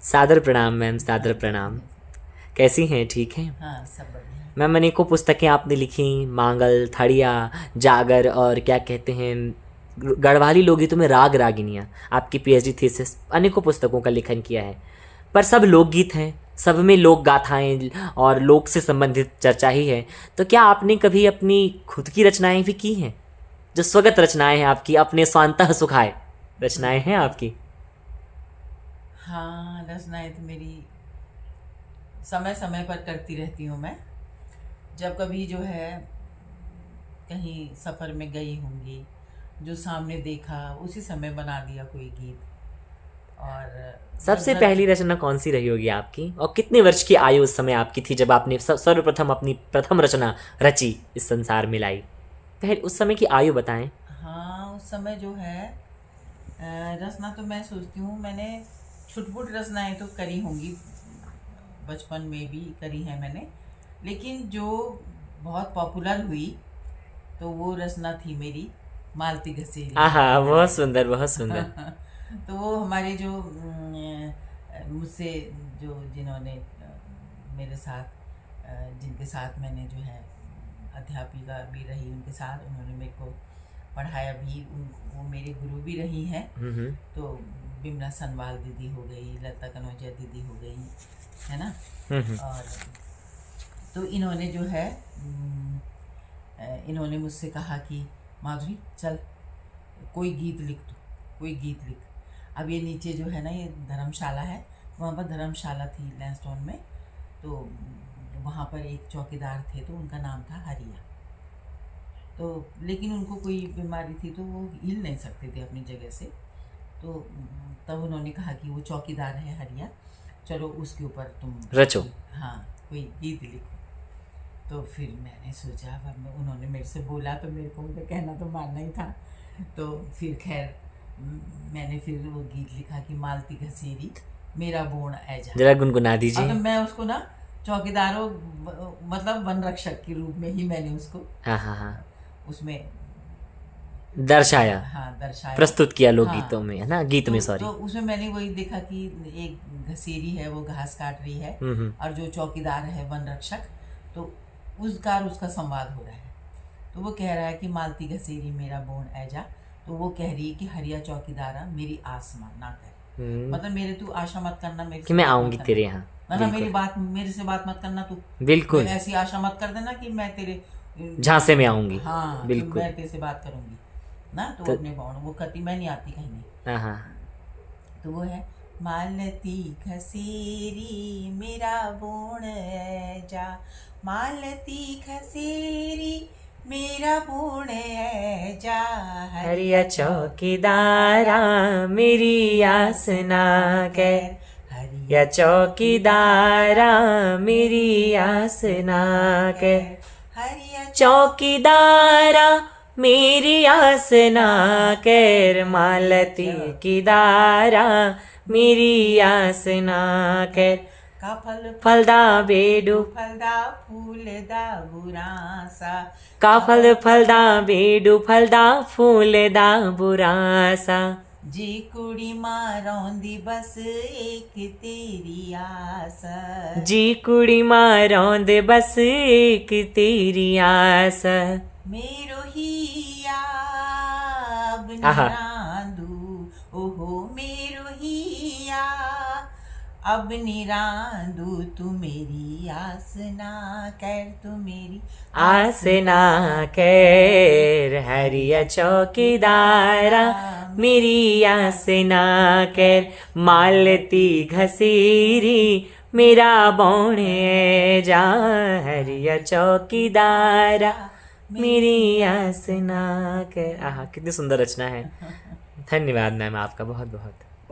सादर प्रणाम मैम, सादर प्रणाम। कैसी हैं, ठीक हैं? हाँ, सब बढ़िया। मैम अनेकों पुस्तकें आपने लिखी, मांगल, थड़िया, जागर और क्या कहते हैं गढ़वाली लोकगीतों में राग रागिनियाँ। आपकी पीएचडी थीसिस अनेकों पुस्तकों का लेखन किया है, पर सब लोकगीत हैं, सब में लोक गाथाएं और लोक से संबंधित चर्चा ही है। तो क्या आपने कभी अपनी खुद की रचनाएं भी की हैं, जो स्वगत रचनाएं हैं आपकी, अपने स्वांतः सुखाए रचनाएं हैं आपकी? हाँ, रचनाएँ तो मेरी समय समय पर करती रहती हूँ मैं। जब कभी जो है कहीं सफ़र में गई होंगी, जो सामने देखा उसी समय बना दिया कोई गीत। और जब सबसे घर पहली रचना कौन सी रही होगी आपकी, और कितने वर्ष की आयु उस समय आपकी थी जब आपने सर्वप्रथम अपनी प्रथम रचना रची, इस संसार में लाई? पहले उस समय की आयु बताएं। हाँ, उस समय जो है रचना तो मैं सोचती हूँ मैंने छुटपुट रचनाएँ तो करी होंगी, बचपन में भी करी है मैंने। लेकिन जो बहुत पॉपुलर हुई तो वो रचना थी मेरी मालती घसेरी आहा, मेरी बहुत हरिया। सुंदर, बहुत सुंदर। तो वो हमारे जो मुझसे जो जिन्होंने मेरे साथ जिनके साथ मैंने जो है अध्यापिका भी रही, उनके साथ उन्होंने मेरे को पढ़ाया भी, वो मेरे गुरु भी रही हैं। हम्म। तो बिमला सनवाल दीदी हो गई, लता कनौजिया दीदी हो गई, है ना। हम्म। और तो इन्होंने जो है इन्होंने मुझसे कहा कि माधुरी चल कोई गीत लिख, दो कोई गीत लिख। अब ये नीचे जो है ना, ये धर्मशाला है, वहाँ पर धर्मशाला थी लैंसडाउन में। तो वहाँ पर एक चौकीदार थे, तो उनका नाम था हरिया। तो लेकिन उनको कोई बीमारी थी, तो वो हिल नहीं सकते थे अपनी जगह से। तो तब उन्होंने कहा कि वो चौकीदार है हरिया, चलो उसके ऊपर तुम रचो। हाँ कोई गीत लिखो। तो फिर मैंने सोचा, उन्होंने मेरे से बोला तो मेरे को उनका कहना तो मानना ही था। तो फिर खैर मैंने फिर वो गीत लिखा कि मालती घसेरी मेरा बोण ऐजा। जरा गुनगुना और दीजिए। तो मैं उसको ना चौकीदारों मतलब वन रक्षक के रूप में ही मैंने उसको हाँ हाँ हाँ, उसमें दर्शाया, हाँ दर्शाया, प्रस्तुत किया लोकगीतों हाँ। में, है ना, गीत में, सॉरी। तो उसमें मैंने वही देखा कि एक घसीरी है, वो घास काट रही है, और जो चौकीदार है वन रक्षक, तो उसका संवाद हो रहा है। तो वो कह रहा है कि मालती घसीरी मेरा बोन ऐजा। तो वो कह रही है कि हरिया चौकीदारा मेरी आसमां ना कर, मतलब मेरे तू आशा मत करना मेरे कि से मैं बात मत आऊंगी करना। तेरे यहाँ, ना बिल्कुल मेरे से बात मत करना तू, बिल्कुल, ऐसी आशा मत कर देना कि मैं तेरे झांसे में आऊंगी, हाँ तो बिल्कुल। मैं तेरे से बात करूंगी ना। तो तो अपने बाण वो करती, मैं नहीं आती कहीं नहीं। हाँ हाँ, तो वो है मालती घसेरी मेरा बोण जा, मालती घसेरी मेरा बोण जा, हरिया चौकीदारा मेरी आस ना कर, या चौकीदारा मेरी आस ना कर, हरिया चौकीदारा मेरी आस ना कर, मालती की दारा मेरी आस ना कर, का फलदा बेडू फलदा फूलदा बुरासा, का फलदा बेडू फलदा फूलदा बुरासा, जी कुड़ी मारौंदी बस एक तेरी आस, जी कुड़ी मारौंद बस एक तेरी आस, मेरो हिया अब आहा। निरांदू, ओहो मेरो हिया अब निरांदू, तू मेरी आस ना कर, तू मेरी आस ना कर, हरिया चौकीदारा मेरी आस ना कर, मालती घसीरी मेरा बौण जा, हरिया चौकीदारा मेरी आस ना कर। आहा, कितनी सुंदर रचना है। धन्यवाद मैम आपका, बहुत बहुत।